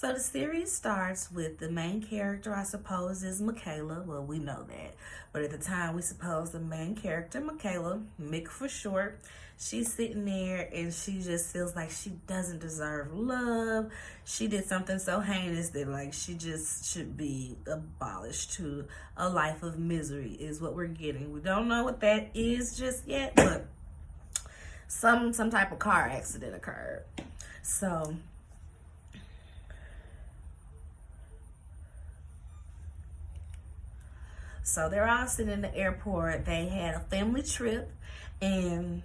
So the series starts with the main character, I suppose, is Michaela. Well, we know that. But at the time, we suppose the main character, Michaela, Mick for short, she's sitting there and she just feels like she doesn't deserve love. She did something so heinous that, like, she just should be abolished to a life of misery, is what we're getting. We don't know what that is just yet, but some type of car accident occurred. So they're all sitting in the airport. They had a family trip, and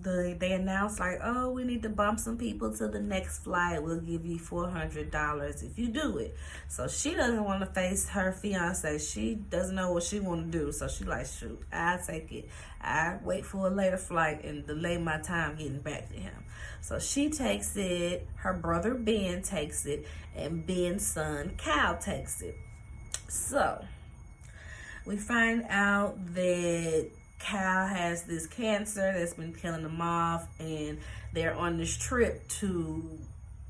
they announced, like, oh, we need to bump some people to the next flight. We'll give you $400 if you do it. So she doesn't want to face her fiance. She doesn't know what she want to do. So she like, shoot, I'll take it. I wait for a later flight and delay my time getting back to him. So she takes it. Her brother Ben takes it, and Ben's son Cal takes it. So we find out that Cal has this cancer that's been killing him off, and they're on this trip to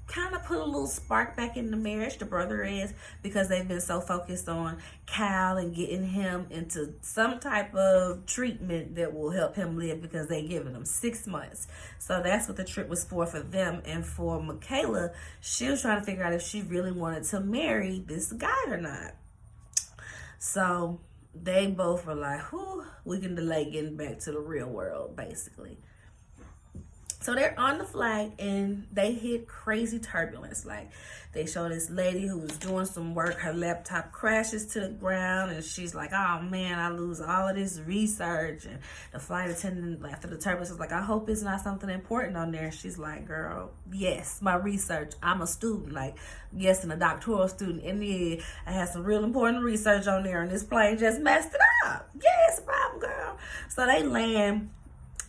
kind of put a little spark back in the marriage, the brother is, because they've been so focused on Cal and getting him into some type of treatment that will help him live, because they're giving him 6 months. So that's what the trip was for them. And for Michaela, she was trying to figure out if she really wanted to marry this guy or not. So they both were like, whew, we can delay getting back to the real world, basically. So they're on the flight, and they hit crazy turbulence. Like, they show this lady who was doing some work. Her laptop crashes to the ground, and she's like, oh, man, I lose all of this research. And the flight attendant, after the turbulence, was like, I hope it's not something important on there. She's like, girl, yes, my research. I'm a student. Like, yes, and a doctoral student. And yeah, I had some real important research on there, and this plane just messed it up. Yes, problem, girl. So they land,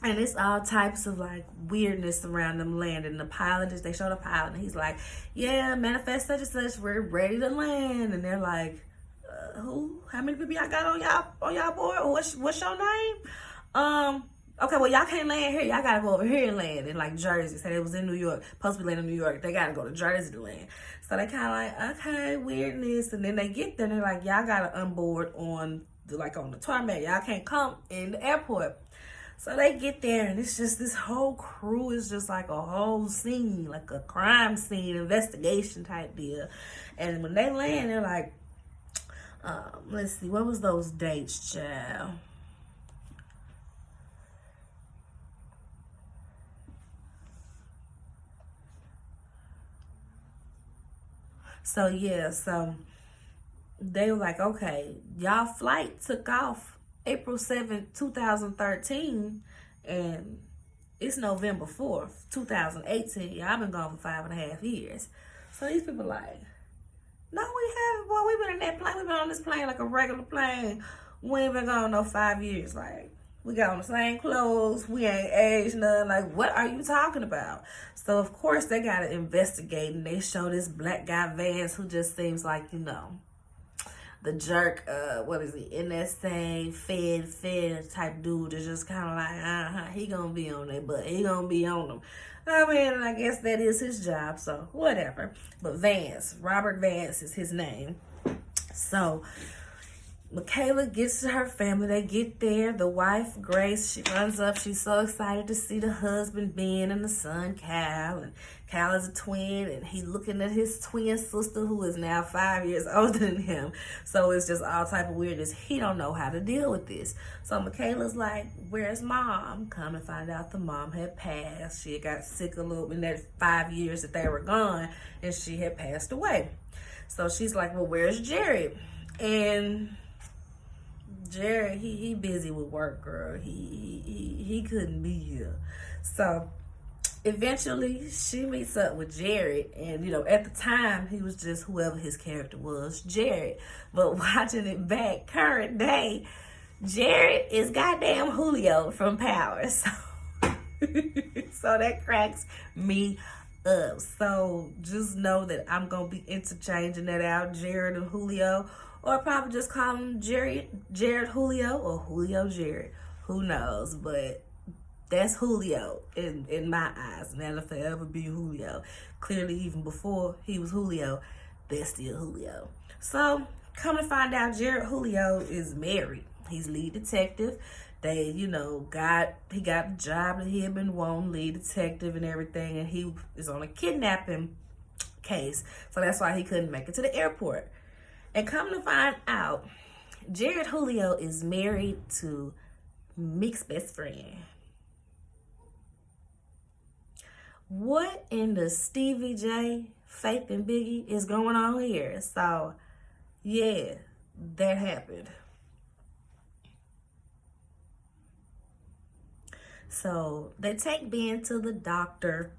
and it's all types of, like, weirdness around them landing. The pilot they show the pilot, and he's like, yeah, manifest such and such, we're ready to land. And they're like, who? How many people y'all got on y'all board? What's your name? Okay, well, y'all can't land here. Y'all gotta go over here and land in, like, Jersey. Said it was in New York, supposed to be landing in New York. They gotta go to Jersey to land. So they kind of like, okay, weirdness. And then they get there, and they're like, y'all gotta unboard on the tarmac. Y'all can't come in the airport. So they get there, and it's just this whole crew is just like a whole scene, like a crime scene, investigation type deal. And when they land, they're like, let's see, what was those dates, child? So yeah, so they were like, okay, y'all flight took off April 7th, 2013, and it's November 4th, 2018. Y'all been gone for 5.5 years. So these people like, no, we haven't. Boy, we've been in that plane. We've been on this plane like a regular plane. We ain't been gone no 5 years. Like, we got on the same clothes. We ain't aged none. Like, what are you talking about? So, of course, they got to investigate, and they show this black guy, Vance, who just seems like, the jerk, what is he, NSA, Fed type dude is just kind of like, he gonna be on their butt. He gonna be on them. I mean, I guess that is his job, so whatever. But Vance, Robert Vance is his name. So Michaela gets to her family. They get there. The wife, Grace, she runs up. She's so excited to see the husband, Ben, and the son, Cal. And Cal is a twin, and he's looking at his twin sister, who is now 5 years older than him. So it's just all type of weirdness. He don't know how to deal with this. So Michaela's like, where's mom? Come and find out the mom had passed. She had got sick a little in that 5 years that they were gone, and she had passed away. So she's like, well, where's Jared? And Jared, he busy with work, girl. He couldn't be here. So eventually she meets up with Jared, and at the time he was just whoever his character was, Jared. But watching it back, current day, Jared is goddamn Julio from Power. So that cracks me up. So just know that I'm gonna be interchanging that out, Jared and Julio. Or probably just call him Jared Julio, or Julio Jared. Who knows? But That's Julio in my eyes. And that'll forever be Julio. Clearly, even before he was Julio, that's still Julio. So, come to find out, Jared Julio is married. He's lead detective. They, he got a job that he had been wanting, lead detective and everything, and he is on a kidnapping case. So that's why he couldn't make it to the airport. And come to find out, Jared Julio is married to Mick's best friend. What in the Stevie J, Faith and Biggie is going on here? So, yeah, that happened. So, they take Ben to the doctor.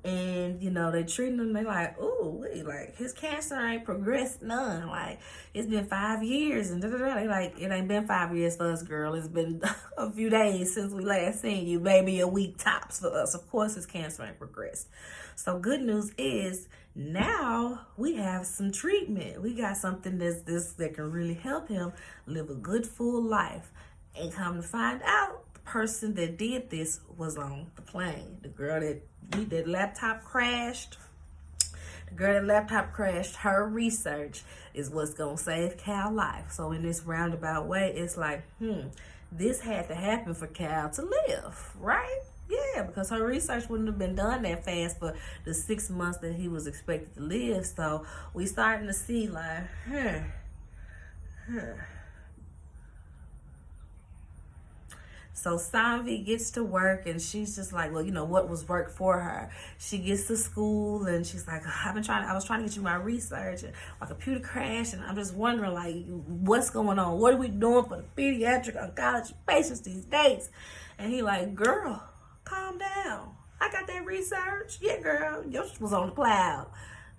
And, they treating him, they like, ooh, like, his cancer ain't progressed none. Like, it's been 5 years, and da-da-da. They like, it ain't been 5 years for us, girl. It's been a few days since we last seen you, maybe a week tops for us. Of course, his cancer ain't progressed. So, good news is, now we have some treatment. We got something that can really help him live a good, full life. And come to find out, the person that did this was on the plane. The girl that laptop crashed. The girl that laptop crashed, her research is what's going to save Cal's life. So in this roundabout way, it's like, this had to happen for Cal to live, right? Yeah, because her research wouldn't have been done that fast for the 6 months that he was expected to live. So we starting to see like, So Sanvi gets to work and she's just like, well, what was work for her? She gets to school and she's like, I was trying to get you my research and my computer crashed, and I'm just wondering, like, what's going on? What are we doing for the pediatric oncology patients these days? And he like, girl, calm down. I got that research. Yeah, girl, yours was on the cloud.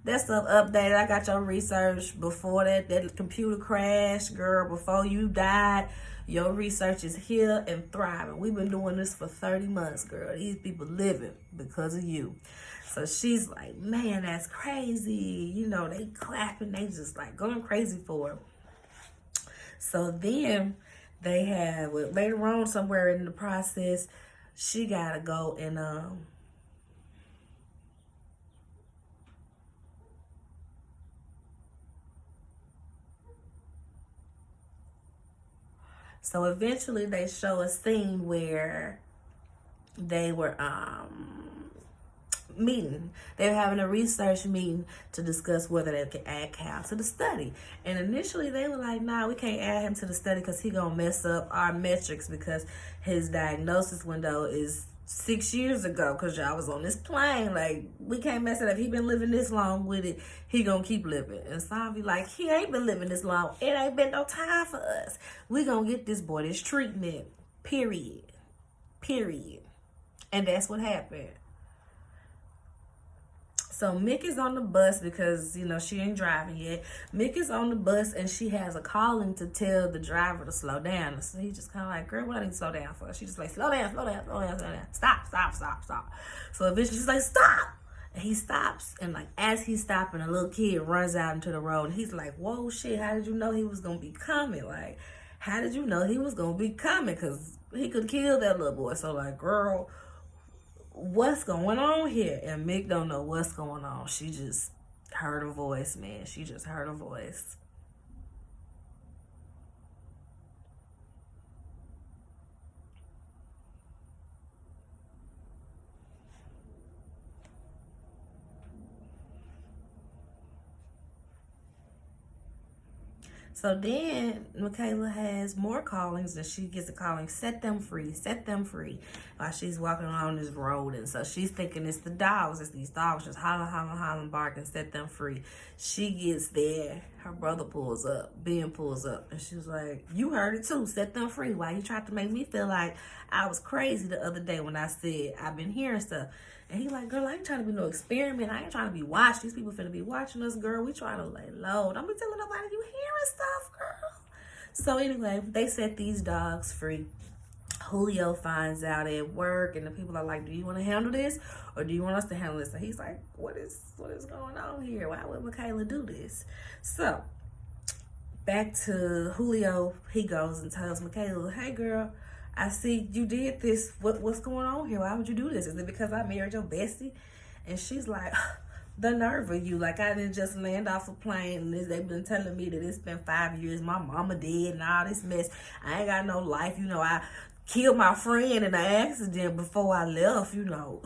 That stuff updated. I got your research before that computer crashed, girl, before you died. Your research is here and thriving. We've been doing this for 30 months, girl. These people living because of you. So she's like, man, that's crazy. They clapping. They just like going crazy for her. So then they have, later on somewhere in the process, she got to go and, so eventually they show a scene where they were meeting. They were having a research meeting to discuss whether they could add Cal to the study. And initially they were like, nah, we can't add him to the study because he gonna mess up our metrics because his diagnosis window is 6 years ago because y'all was on this plane. Like, we can't mess it up. He been living this long with it. He gonna keep living. And Sanvi like, he ain't been living this long. It ain't been no time for us. We gonna get this boy this treatment. Period. And that's what happened. So Mick is on the bus because, she ain't driving yet. Mick is on the bus and she has a calling to tell the driver to slow down. So he just kind of like, girl, what I need to slow down for? She just like, slow down. Stop. So eventually she's like, stop. And he stops. And like, as he's stopping, a little kid runs out into the road. And he's like, whoa, shit, how did you know he was going to be coming? Like, how did you know he was going to be coming? Because he could kill that little boy. So like, girl, what's going on here? And Mick don't know what's going on. She just heard a voice, man. She just heard a voice. So then Michaela has more callings, and she gets a calling, set them free, while she's walking along this road. And so she's thinking it's the dogs. It's these dogs just hollering, barking, set them free. She gets there. Her brother pulls up. Ben pulls up. And she's like, you heard it too. Set them free. Why you tried to make me feel like I was crazy the other day when I said I've been hearing stuff. And he like, girl, I ain't trying to be no experiment. I ain't trying to be watched. These people finna be watching us, girl. We trying to lay low. Don't be telling nobody you hearing stuff, girl. So anyway, they set these dogs free. Julio finds out at work, and the people are like, do you want to handle this, or do you want us to handle this? And he's like, what is going on here? Why would Michaela do this? So back to Julio, he goes and tells Michaela, hey girl, I see you did this. What's going on here? Why would you do this? Is it because I married your bestie? And she's like, the nerve of you. Like, I didn't just land off a plane and they've been telling me that it's been 5 years. My mama dead and all this mess. I ain't got no life. You know, I killed my friend in an accident before I left, you know.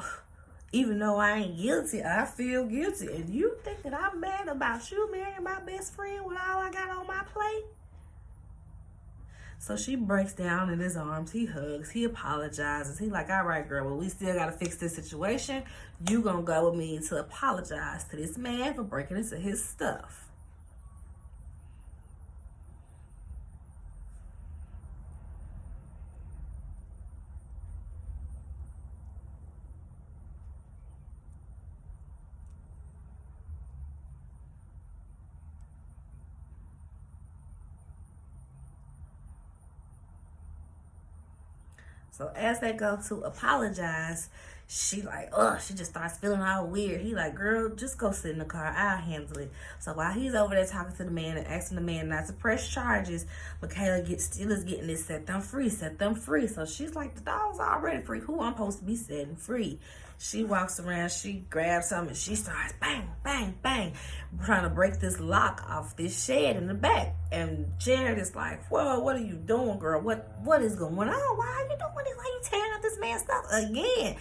Even though I ain't guilty, I feel guilty. And you think that I'm mad about you marrying my best friend with all I got on my plate? So she breaks down in his arms. He hugs. He apologizes. He like, all right, girl, well, we still got to fix this situation. You going to go with me to apologize to this man for breaking into his stuff. So as they go to apologize, she like, she just starts feeling all weird. He like, girl, just go sit in the car. I'll handle it. So while he's over there talking to the man and asking the man not to press charges, Michaela still is getting this, set them free, set them free. So she's like, the dog's already free. Who I'm supposed to be setting free? She walks around, she grabs something, and she starts bang, bang, bang, trying to break this lock off this shed in the back. And Jared is like, whoa, what are you doing, girl? What is going on? Why are you doing this? Why are you tearing up this man's stuff again?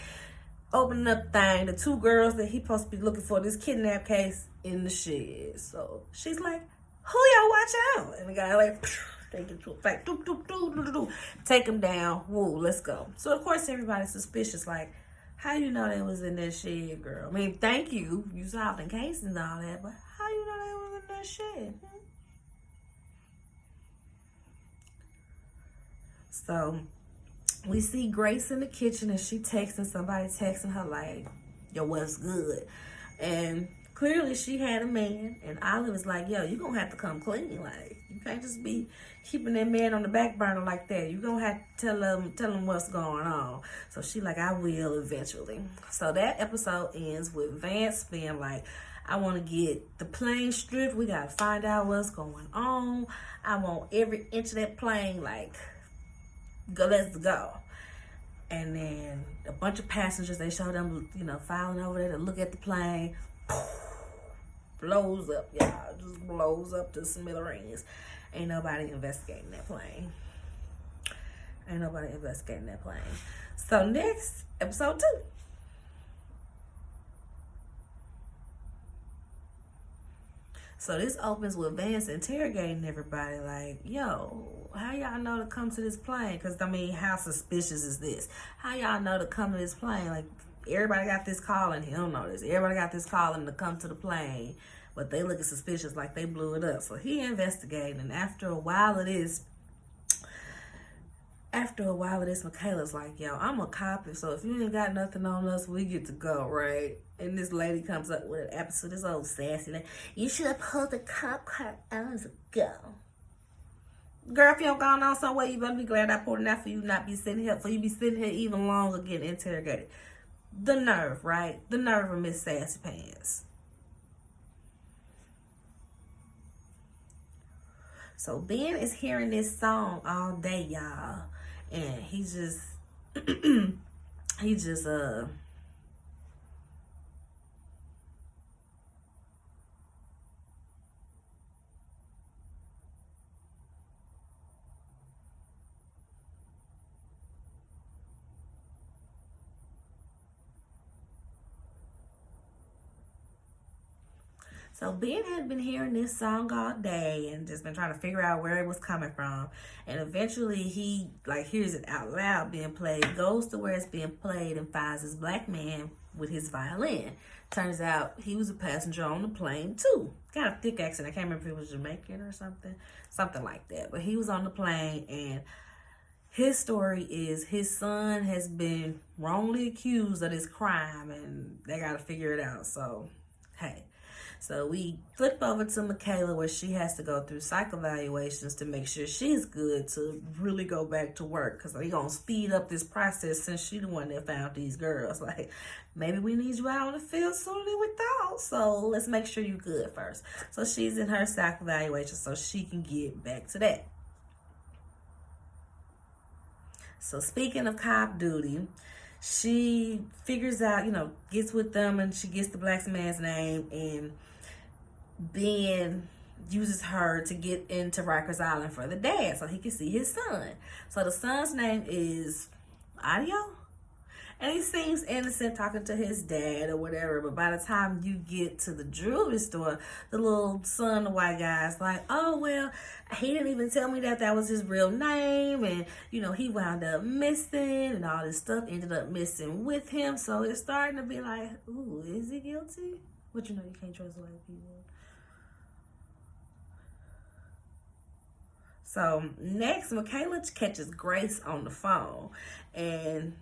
Opening up thing, the two girls that he supposed to be looking for, this kidnap case in the shed. So she's like, who y'all watch out? And the guy like, take him to a fight, take him down, woo, let's go. So of course everybody's suspicious, like, how you know they was in that shed, girl? I mean, thank you. You solved the case and all that, but how you know they was in that shed? So we see Grace in the kitchen and she texting somebody, texting her like, yo, what's good? And clearly she had a man, and Olive is like, yo, you gonna have to come clean. Like, you can't just be keeping that man on the back burner like that. You gonna have to tell him what's going on. So she like, I will eventually. So that episode ends with Vance being like, I want to get the plane stripped. We gotta find out what's going on. I want every inch of that plane, like, let's go. And then a bunch of passengers, they show them, you know, filing over there to look at the plane. Blows up, y'all. Just blows up to smithereens. Ain't nobody investigating that plane. Ain't nobody investigating that plane. So next, episode 2. So this opens with Vance interrogating everybody like, yo, how y'all know to come to this plane? Because, I mean, how suspicious is this? How y'all know to come to this plane? Like, everybody got this calling. He don't know this. Everybody got this calling to come to the plane. But they looking suspicious like they blew it up. So he investigating. And after a while of this, Michaela's like, yo, I'm a cop, so if you ain't got nothing on us, we get to go, right? And this lady comes up with an episode, this old sassy, like, you should have pulled the cop car hours ago. Girl, if you don't go on somewhere, you better be glad I pulled it out for you not be sitting here, for you be sitting here even longer getting interrogated. The nerve, right? The nerve of Miss Sassy Pants. So Ben is hearing this song all day, y'all. And he just, So Ben had been hearing this song all day and just been trying to figure out where it was coming from. And eventually he like hears it out loud being played, goes to where it's being played and finds this black man with his violin. Turns out he was a passenger on the plane too. Got a thick accent. I can't remember if it was Jamaican or something like that. But he was on the plane, and his story is his son has been wrongly accused of this crime and they got to figure it out. So, hey. So we flip over to Michaela where she has to go through psych evaluations to make sure she's good to really go back to work, because they're going to speed up this process since she's the one that found these girls. Like, maybe we need you out on the field sooner than we thought, so let's make sure you're good first. So she's in her psych evaluation so she can get back to that. So speaking of cop duty, she figures out, gets with them, and she gets the black man's name, and Ben uses her to get into Rikers Island for the dad so he can see his son. So the son's name is Audio. And he seems innocent talking to his dad or whatever, but by the time you get to the jewelry store, the little son, the white guy, is like, oh, well, he didn't even tell me that was his real name, and, he wound up missing, and all this stuff ended up missing with him, so it's starting to be like, ooh, is he guilty? But you can't trust white people. So next, Michaela catches Grace on the phone, and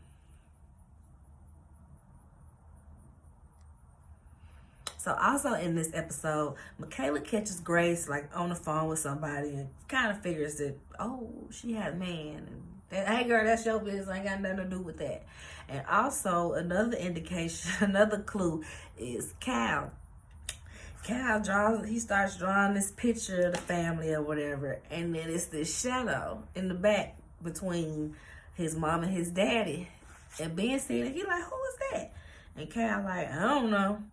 so also in this episode, Michaela catches Grace on the phone with somebody and kind of figures that, oh, she had a man. And that, hey girl, that's your business. I ain't got nothing to do with that. And also another indication, another clue is Cal. Cal starts drawing this picture of the family or whatever. And then it's this shadow in the back between his mom and his daddy. And Ben seeing it, he like, who is that? And Cal like, I don't know.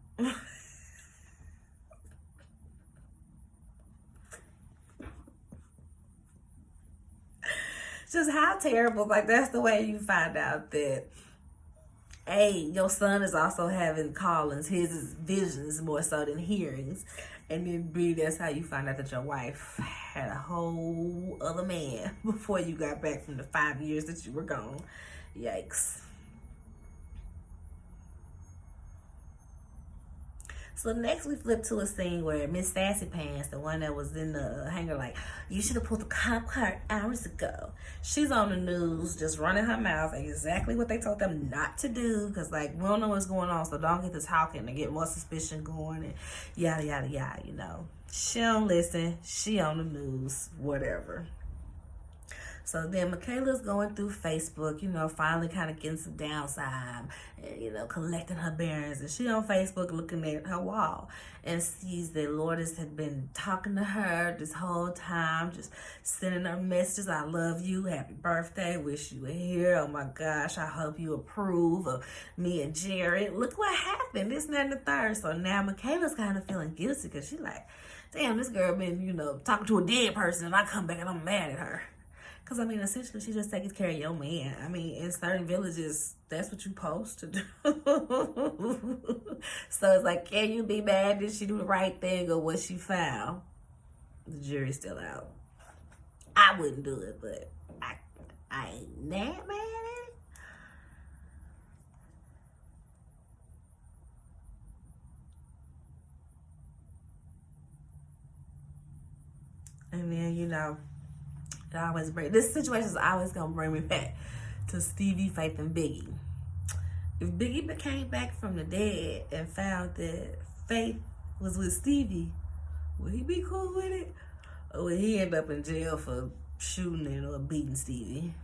Just how terrible. That's the way you find out that A, your son is also having callings. His is visions more so than hearings. And then B, that's how you find out that your wife had a whole other man before you got back from the 5 years that you were gone. Yikes. So next we flip to a scene where Miss Sassy Pants, the one that was in the hangar, like, you should have pulled the cop car hours ago. She's on the news just running her mouth, exactly what they told them not to do, because we don't know what's going on, so don't get to talking and get more suspicion going and yada, yada, yada, She don't listen. She on the news, whatever. So then Michaela's going through Facebook, finally kind of getting some downside and, collecting her bearings. And she on Facebook looking at her wall and sees that Lourdes had been talking to her this whole time, just sending her messages. I love you. Happy birthday. Wish you were here. Oh, my gosh. I hope you approve of me and Jared. Look what happened. This, that, and the third. So now Michaela's kind of feeling guilty because she's like, damn, this girl been, talking to a dead person, and I come back and I'm mad at her. Because, essentially, she just takes care of your man. In certain villages, that's what you're supposed to do. So it's like, can you be mad? Did she do the right thing or what she found? The jury's still out. I wouldn't do it, but I ain't that mad at it. And then, this situation is always gonna bring me back to Stevie, Faith, and Biggie. If Biggie came back from the dead and found that Faith was with Stevie, would he be cool with it? Or would he end up in jail for shooting it or beating Stevie?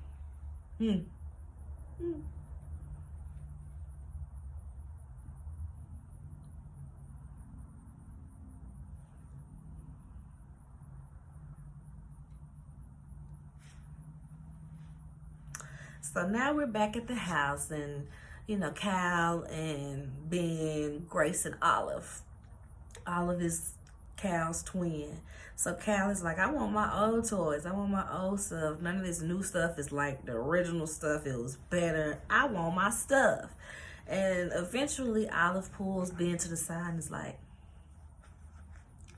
So now we're back at the house, and Cal and Ben, Grace, and Olive. Olive is Cal's twin. So Cal is like, I want my old toys. I want my old stuff. None of this new stuff is like the original stuff. It was better. I want my stuff. And eventually Olive pulls Ben to the side and is like,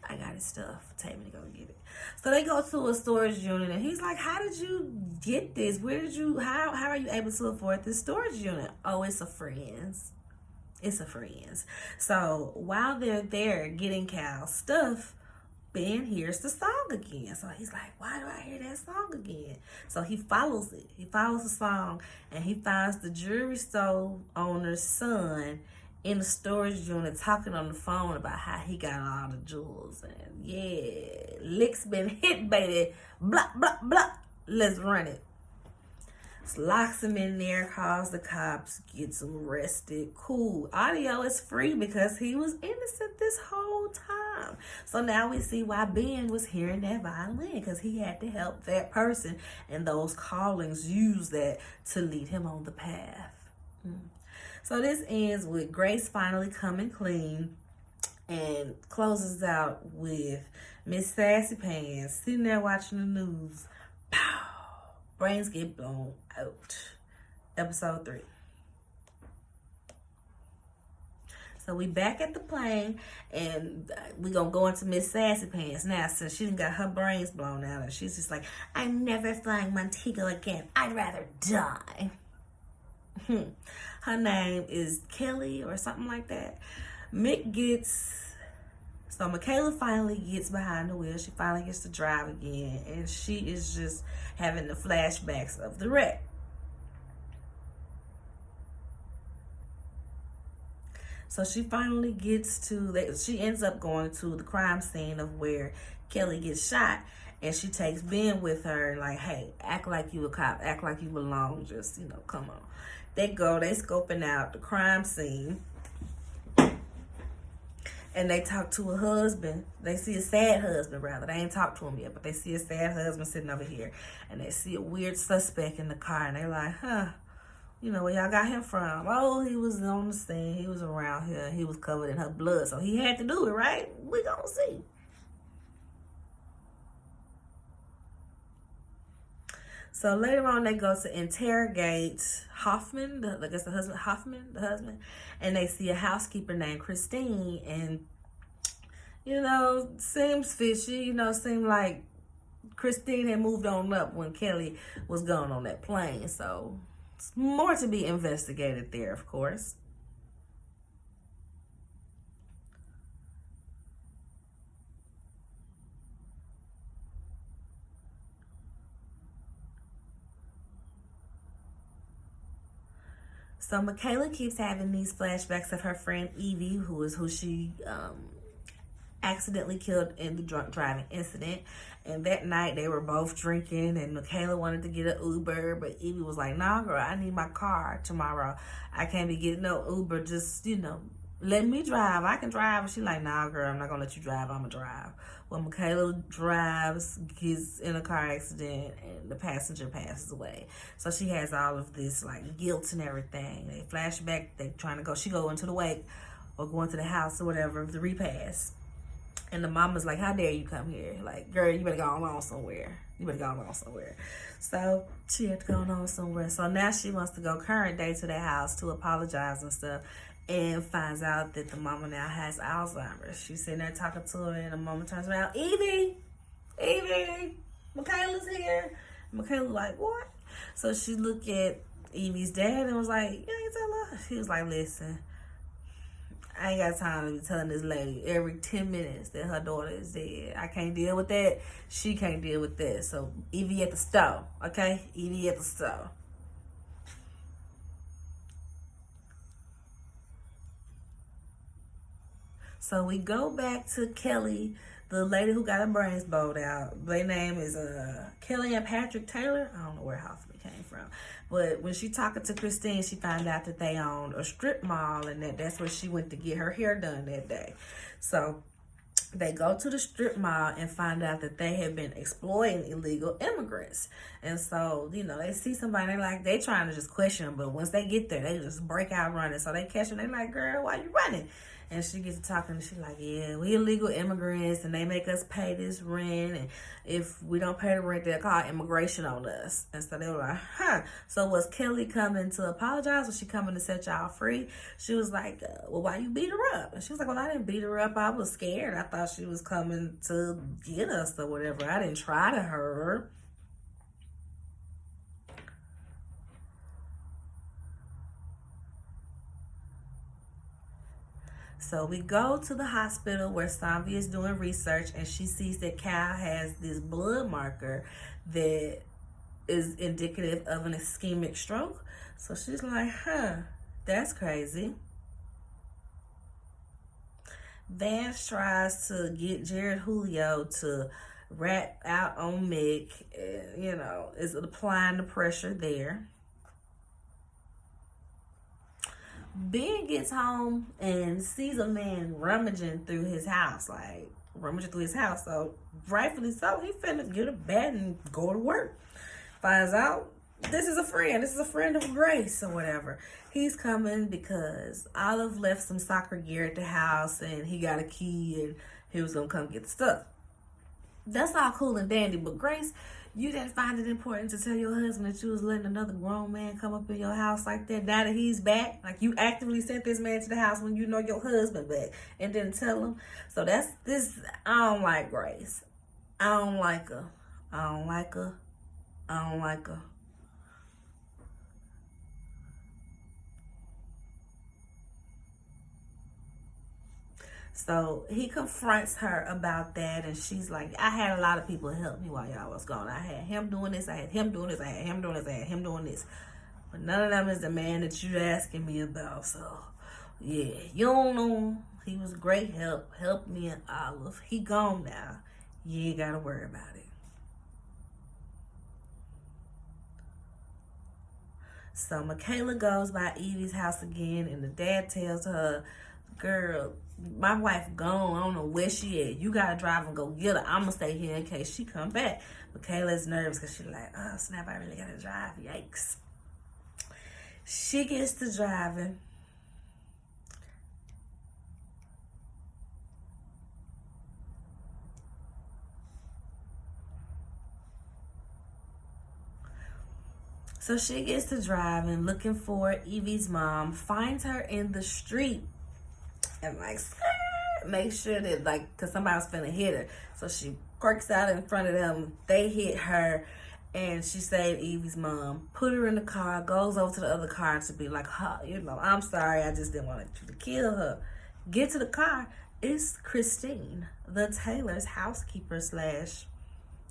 I got his stuff. Take me to go get it. So they go to a storage unit, and he's like, how did you get this? How are you able to afford this storage unit? Oh, it's a friend's. It's a friend's. So while they're there getting Cal's stuff, Ben hears the song again. So he's like, why do I hear that song again? So he follows it. He follows the song, and he finds the jewelry store owner's son in the storage unit talking on the phone about how he got all the jewels. And yeah, lick's been hit, baby. Blah, blah, blah. Let's run it. So locks him in there, calls the cops, gets him arrested. Cool. Audio is free because he was innocent this whole time. So now we see why Ben was hearing that violin, because he had to help that person, and those callings use that to lead him on the path. So this ends with Grace finally coming clean, and closes out with Miss Sassy Pants sitting there watching the news. Pow! Brains get blown out. Episode 3. So we back at the plane, and we gonna go into Miss Sassy Pants now, since she done got her brains blown out, and she's just like, I'm never flying Montego again. I'd rather die. Her name is Kelly or something like that. So Michaela finally gets behind the wheel. She finally gets to drive again, and she is just having the flashbacks of the wreck. So she finally she ends up going to the crime scene of where Kelly gets shot, and she takes Ben with her, like, hey, act like you a cop, act like you belong, just, come on. They scoping out the crime scene, and they talk to a husband. They see a sad husband, rather. They ain't talked to him yet, but they see a sad husband sitting over here, and they see a weird suspect in the car, and they're like, where y'all got him from? Oh, he was on the scene. He was around here. He was covered in her blood, so he had to do it, right? We gonna see. So later on, they go to interrogate Hoffman, the husband, and they see a housekeeper named Christine, and, seems fishy, seemed like Christine had moved on up when Kelly was gone on that plane, so it's more to be investigated there, of course. So Michaela keeps having these flashbacks of her friend Evie, who she accidentally killed in the drunk driving incident. And that night they were both drinking, and Michaela wanted to get an Uber, but Evie was like, nah, girl, I need my car tomorrow. I can't be getting no Uber. Just, let me drive. I can drive. And she's like, nah, girl, I'm not going to let you drive. I'm going to drive. Well, Michaela drives, gets in a car accident, and the passenger passes away. So she has all of this, like, guilt and everything. They flash back. They trying to go. She go into the wake or go into the house or whatever, the repast. And the mama's like, how dare you come here? Like, girl, you better go on somewhere. So she had to go on somewhere. So now she wants to go current day to their house to apologize and stuff, and finds out that the mama now has Alzheimer's. She's sitting there talking to her, and the mama turns around, Evie, Michaela's here. Michaela like, what? So she looked at Evie's dad and was like, you ain't tell her? He was like, listen, I ain't got time to be telling this lady every 10 minutes that her daughter is dead. I can't deal with that. She can't deal with that. So Evie at the stove, okay? Evie at the stove. So we go back to Kelly, the lady who got her brains bowled out. Their name is Kelly and Patrick Taylor. I don't know where Hoffman came from. But when she talking to Christine, she found out that they owned a strip mall, and that's where she went to get her hair done that day. So they go to the strip mall and find out that they have been exploiting illegal immigrants. And so, they see somebody, they trying to just question them, but once they get there, they just break out running. So they catch them, they like, girl, why you running? And she gets to talking, and she's like, yeah, we illegal immigrants, and they make us pay this rent, and if we don't pay the rent, they'll call immigration on us. And so they were like, huh. So was Kelly coming to apologize? Was she coming to set y'all free? She was like, well, why you beat her up? And she was like, well, I didn't beat her up. I was scared. I thought she was coming to get us or whatever. I didn't try to hurt her. So we go to the hospital where Sanvi is doing research, and she sees that Cal has this blood marker that is indicative of an ischemic stroke. So she's like, that's crazy. Vance tries to get Jared Julio to rat out on Mick, is applying the pressure there. Ben gets home and sees a man rummaging through his house. Like, rummaging through his house. So rightfully so, he finna get a bat and go to work. Finds out this is a friend. This is a friend of Grace or whatever. He's coming because Olive left some soccer gear at the house and he got a key and he was gonna come get the stuff. That's all cool and dandy, but Grace, you didn't find it important to tell your husband that you was letting another grown man come up in your house like that now that he's back? Like, you actively sent this man to the house when you know your husband back and didn't tell him? So that's this. I don't like Grace. I don't like her. I don't like her. I don't like her. So he confronts her about that, and she's like, I had a lot of people help me while y'all was gone. I had him doing this, I had him doing this, I had him doing this, I had him doing this. But none of them is the man that you're asking me about. So, yeah, you don't know him. He was great help. Helped me and Olive. He gone now. You ain't got to worry about it. So Michaela goes by Evie's house again, and the dad tells her, girl, my wife gone. I don't know where she at. You gotta drive and go get her. I'm gonna stay here in case she come back. Michaela's nervous because she's like, oh snap, I really gotta drive. Yikes. She gets to driving. So she gets to driving, looking for Evie's mom, finds her in the street, and like, make sure that, like, because somebody was finna hit her. So she quirks out in front of them. They hit her, and she saved Evie's mom. Put her in the car, goes over to the other car to be like, you know, I'm sorry, I just didn't want you to kill her. Get to the car. It's Christine, the Taylor's housekeeper slash,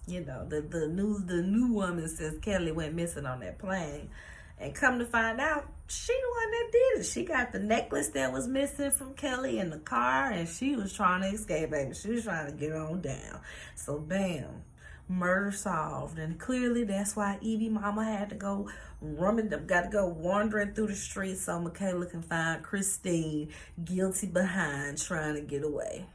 you know, the new woman since Kelly went missing on that plane. And come to find out, she the one that did it. She got the necklace that was missing from Kelly in the car, and she was trying to escape, baby. She was trying to get on down. So, bam, murder solved. And clearly that's why Evie mama had to go wandering through the streets so Michaela can find Christine guilty behind trying to get away.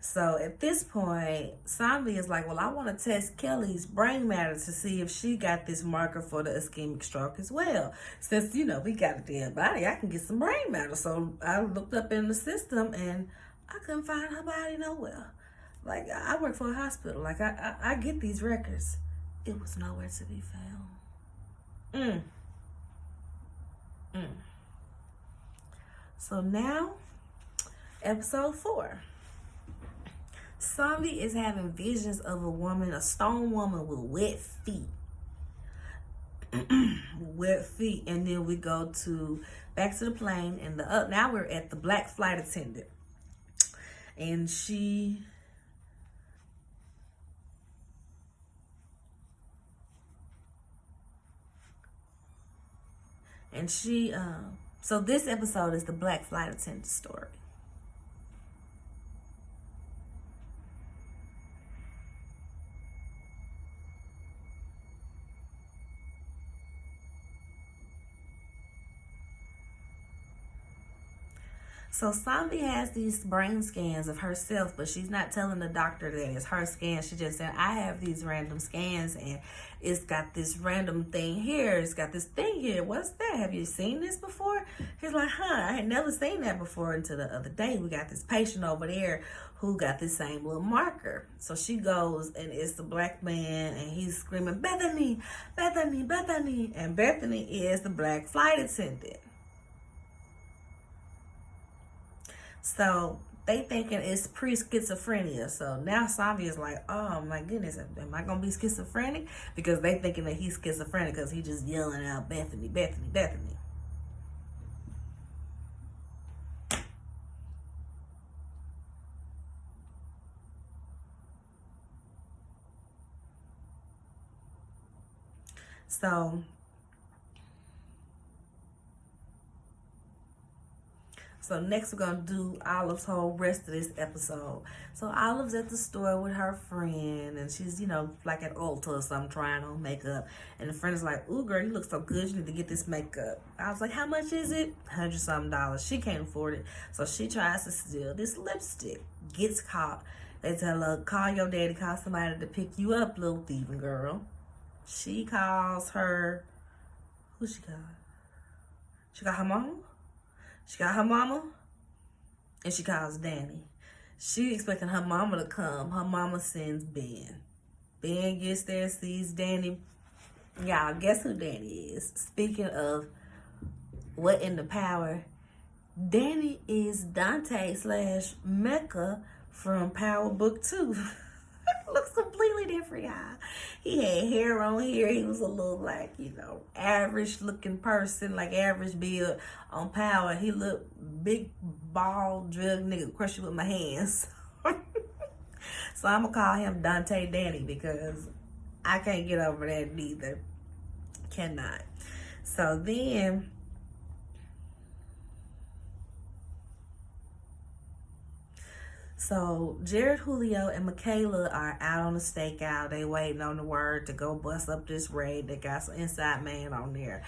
So at this point, Sanvi is like, well, I want to test Kelly's brain matter to see if she got this marker for the ischemic stroke as well. Since, you know, we got a dead body, I can get some brain matter. So I looked up in the system and I couldn't find her body nowhere. Like, I work for a hospital. Like, I get these records. It was nowhere to be found. So now, episode 4. Sanvi is having visions of a woman, a stone woman with wet feet. Wet feet. And then we go back to the plane, and now we're at the black flight attendant. And she so this episode is the black flight attendant story. So Sanvi has these brain scans of herself, but she's not telling the doctor that it's her scan. She just said, I have these random scans, and it's got this random thing here. It's got this thing here. What's that? Have you seen this before? He's like, I had never seen that before until the other day. We got this patient over there who got this same little marker. So she goes, and it's the black man, and he's screaming, Bethany, Bethany, Bethany. And Bethany is the black flight attendant. So they thinking it's pre-schizophrenia. So now Sanvi is like, oh my goodness, am I going to be schizophrenic? Because they thinking that he's schizophrenic because he's just yelling out, Bethany, Bethany, Bethany. So So next we're gonna do Olive's whole rest of this episode. So Olive's at the store with her friend, and she's, like at Ulta or something, trying on makeup. And the friend is like, "Ooh, girl, you look so good. You need to get this makeup." I was like, "How much is it?" $100-something. She can't afford it, so she tries to steal this lipstick. Gets caught. They tell her, "Call your daddy. Call somebody to pick you up, little thieving girl." She calls her. Who she called? She got her mama. She got her mama, and she calls Danny. She expecting her mama to come. Her mama sends Ben. Ben gets there, sees Danny. Y'all, guess who Danny is? Speaking of what in the power, Danny is Dante / Mecca from Power Book 2. Looks completely different, y'all. He had hair on here. He was a little like, average looking person, like average build. On Power, he looked big, bald, drug nigga, crush you with my hands. So I'm gonna call him Dante Danny because I can't get over that neither. Cannot. So then, Jared, Julio, and Michaela are out on a stakeout. They waiting on the word to go bust up this raid. They got some inside man on there.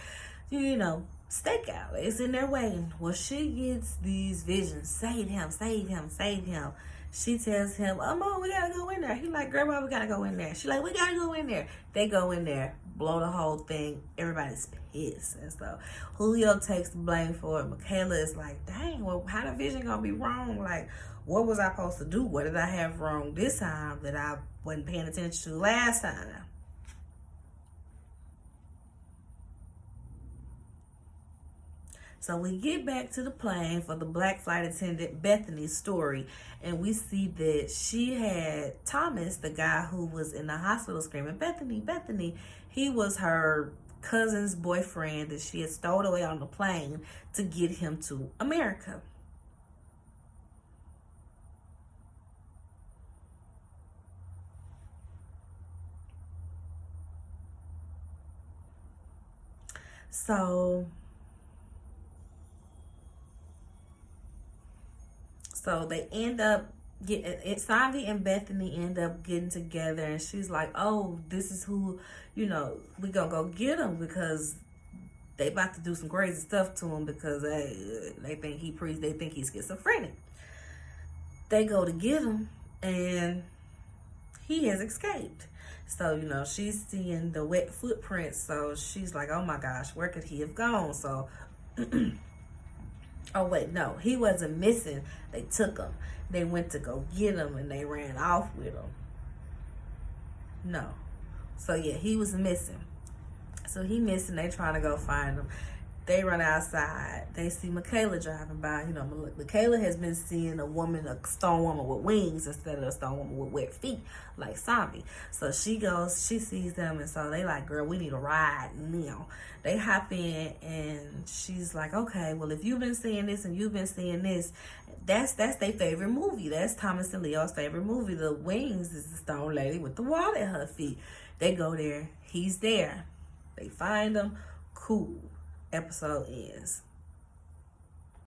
Stakeout. It's in there waiting. Well, she gets these visions. Save him, save him, save him. She tells him, "Oh, Mom, we gotta go in there." He like, "Grandma, we gotta go in there." She like, "We gotta go in there." They go in there, blow the whole thing. Everybody's pissed. And so Julio takes the blame for it. Michaela is like, "Dang, well, how the vision gonna be wrong? Like, what was I supposed to do? What did I have wrong this time that I wasn't paying attention to last time?" So we get back to the plane for the black flight attendant Bethany's story, and we see that she had Thomas, the guy who was in the hospital screaming, "Bethany, Bethany." He was her cousin's boyfriend that she had stowed away on the plane to get him to America. So they end up getting, Savi and Bethany end up getting together, and she's like, "Oh, this is who, we gonna go get him because they about to do some crazy stuff to him because they think they think he's schizophrenic." They go to get him, and he has escaped. So, she's seeing the wet footprints, so she's like, "Oh my gosh, where could he have gone?" So oh wait, no, he wasn't missing. They took him. They went to go get him, and they ran off with him. No. So yeah, he was missing. So he missing. They trying to go find him. They run outside. They see Michaela driving by. Michaela has been seeing a stone woman with wings instead of a stone woman with wet feet, like Savi. So she sees them, and so they like, "Girl, we need a ride now." They hop in, and she's like, "Okay, well, if you've been seeing this and you've been seeing this, that's their favorite movie. That's Thomas and Leo's favorite movie. The Wings is the stone lady with the wall at her feet." They go there. He's there. They find him. Cool. Episode ends.